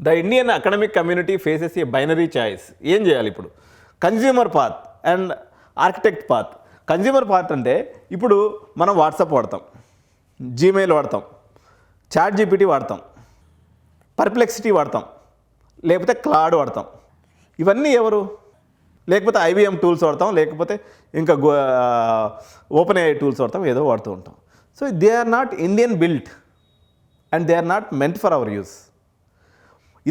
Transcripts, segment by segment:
The Indian academic community faces A binary choice. ఏం చేయాలి ఇప్పుడు? Consumer path and architect path. Consumer path అంటే ఇప్పుడు మనం వాట్సాప్ వాడతాం, జీమెయిల్ వాడతాం, చాట్ జీపీటీ వాడతాం, పర్ప్లెక్సిటీ వాడతాం, లేకపోతే క్లాడ్ వాడతాం. ఇవన్నీ ఎవరు? లేకపోతే ఐబిఎం టూల్స్ వాడతాం, లేకపోతే ఇంకా ఓపెన్ ఏఐ టూల్స్ వాడతాం, ఏదో వాడుతూ ఉంటాం. So they are not Indian built and they are not meant for our use.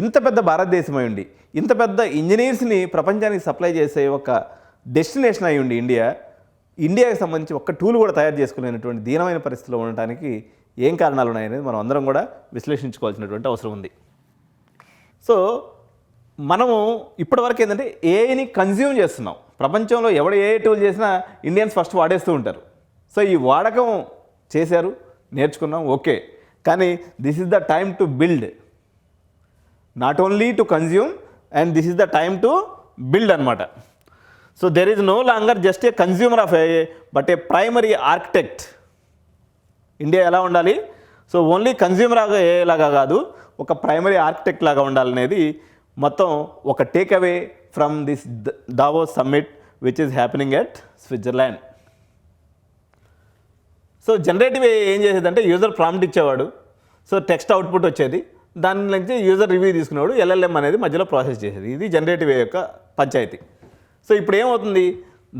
ఇంత పెద్ద భారతదేశం అయి ఉండి, ఇంత పెద్ద ఇంజనీర్స్ని ప్రపంచానికి సప్లై చేసే ఒక డెస్టినేషన్ అయి ఉండి ఇండియాకి సంబంధించి ఒక్క టూల్ కూడా తయారు చేసుకోలేనటువంటి దీనమైన పరిస్థితిలో ఉండటానికి ఏం కారణాలు ఉన్నాయనేది మనం అందరం కూడా విశ్లేషించుకోవాల్సినటువంటి అవసరం ఉంది. సో మనము ఇప్పటివరకు ఏంటంటే ఏఐని కన్జ్యూమ్ చేస్తున్నాం. ప్రపంచంలో ఎవడు ఏ టూల్ చేసినా ఇండియన్స్ ఫస్ట్ వాడేస్తూ ఉంటారు. సో ఈ వాడకం చేశారు, నేర్చుకున్నాం, ఓకే. కానీ this is the time to build, not only to consume, and this is the time to build అనమాట. So there is no longer just a consumer of AI but a primary architect. India ఎలా ఉండాలి? So only consumer లాగా కాదు, ఒక primary architect లాగా ఉండాలనేది మొత్తం ఒక take away from this Davos summit which is happening at Switzerland. So generative ఏం చేసేదంటే యూజర్ ప్రాంప్ట్ ఇచ్చేవాడు, సో టెక్స్ట్ అవుట్పుట్ వచ్చేది, దాని నుంచి యూజర్ రివ్యూ తీసుకునేవాడు, ఎల్ఎల్ఎం అనేది మధ్యలో ప్రాసెస్ చేసేది. ఇది జనరేటివ్ యొక్క పంచాయతీ. సో ఇప్పుడు ఏమవుతుంది?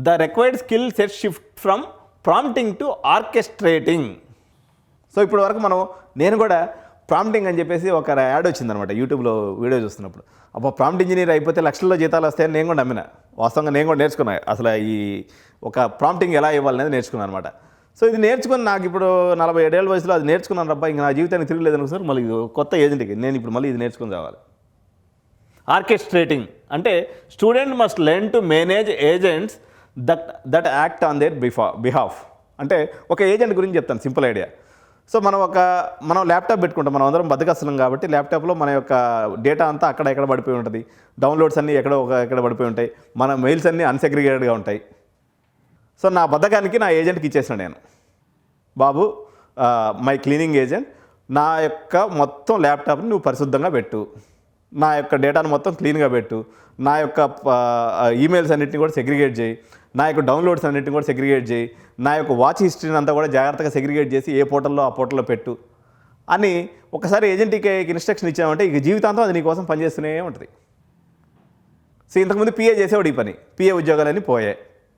The required skill set shift from prompting to orchestrating. So ఇప్పుడు వరకు నేను కూడా ప్రాంప్టింగ్ అని చెప్పేసి ఒక యాడ్ వచ్చిందనమాట యూట్యూబ్లో వీడియో చూస్తున్నప్పుడు. అబ్బా, ప్రాంప్ట్ ఇంజనీర్ అయిపోతే లక్షల్లో జీతాలు వస్తాయని నేను కూడా నమ్మిన. వాస్తవంగా నేను కూడా నేర్చుకున్నాను అసలు ఈ ఒక ప్రాంప్టింగ్ ఎలా ఇవ్వాలనేది నేర్చుకున్నాను అనమాట. సో ఇది నేర్చుకుని నాకు ఇప్పుడు 47 ఏళ్ళ వయసులో అది నేర్చుకున్నాను రబ్బా, ఇంకా నా జీవితానికి తిరగలేదు అనుకున్నారు. మళ్ళీ కొత్త ఏజెంట్కి నేను ఇప్పుడు మళ్ళీ ఇది నేర్చుకుని రావాలి. ఆర్కెస్ట్రేటింగ్ అంటే student must learn to manage agents that act on their behalf. అంటే ఒక ఏజెంట్ గురించి చెప్తాను, సింపుల్ ఐడియా. సో మనం ల్యాప్టాప్ పెట్టుకుంటాం, మనం అందరం బద్దకస్తున్నాం కాబట్టి ల్యాప్టాప్లో మన యొక్క డేటా అంతా అక్కడ ఎక్కడ పడిపోయి ఉంటుంది, డౌన్లోడ్స్ అన్నీ ఎక్కడ పడిపోయి ఉంటాయి, మన మెయిల్స్ అన్నీ అన్సెగ్రిగేటెడ్గా ఉంటాయి. సో నా బద్దకానికి నా ఏజెంట్కి ఇచ్చేసాను నేను, బాబు మై క్లీనింగ్ ఏజెంట్, నా యొక్క మొత్తం ల్యాప్టాప్ని నువ్వు పరిశుద్ధంగా పెట్టు, నా యొక్క డేటాను మొత్తం క్లీన్గా పెట్టు, నా యొక్క ఈమెయిల్స్ అన్నింటినీ కూడా సెగ్రిగేట్ చేయి, నా యొక్క డౌన్లోడ్స్ అన్నింటినీ కూడా సెగ్రిగేట్ చేయి, నా యొక్క వాచ్ హిస్టరీని అంతా కూడా జాగ్రత్తగా సెగ్రిగేట్ చేసి ఏ పోర్టల్లో ఆ పోర్టల్లో పెట్టు అని ఒకసారి ఏజెంట్కి ఇన్స్ట్రక్షన్ ఇచ్చామంటే ఇక జీవితాంతం అది నీకోసం పనిచేస్తూనే ఉంటుంది. సో ఇంతకుముందు పిఏ చేసేవాడు ఈ పని, పిఏ ఉద్యోగాలన్నీ పోయాయి.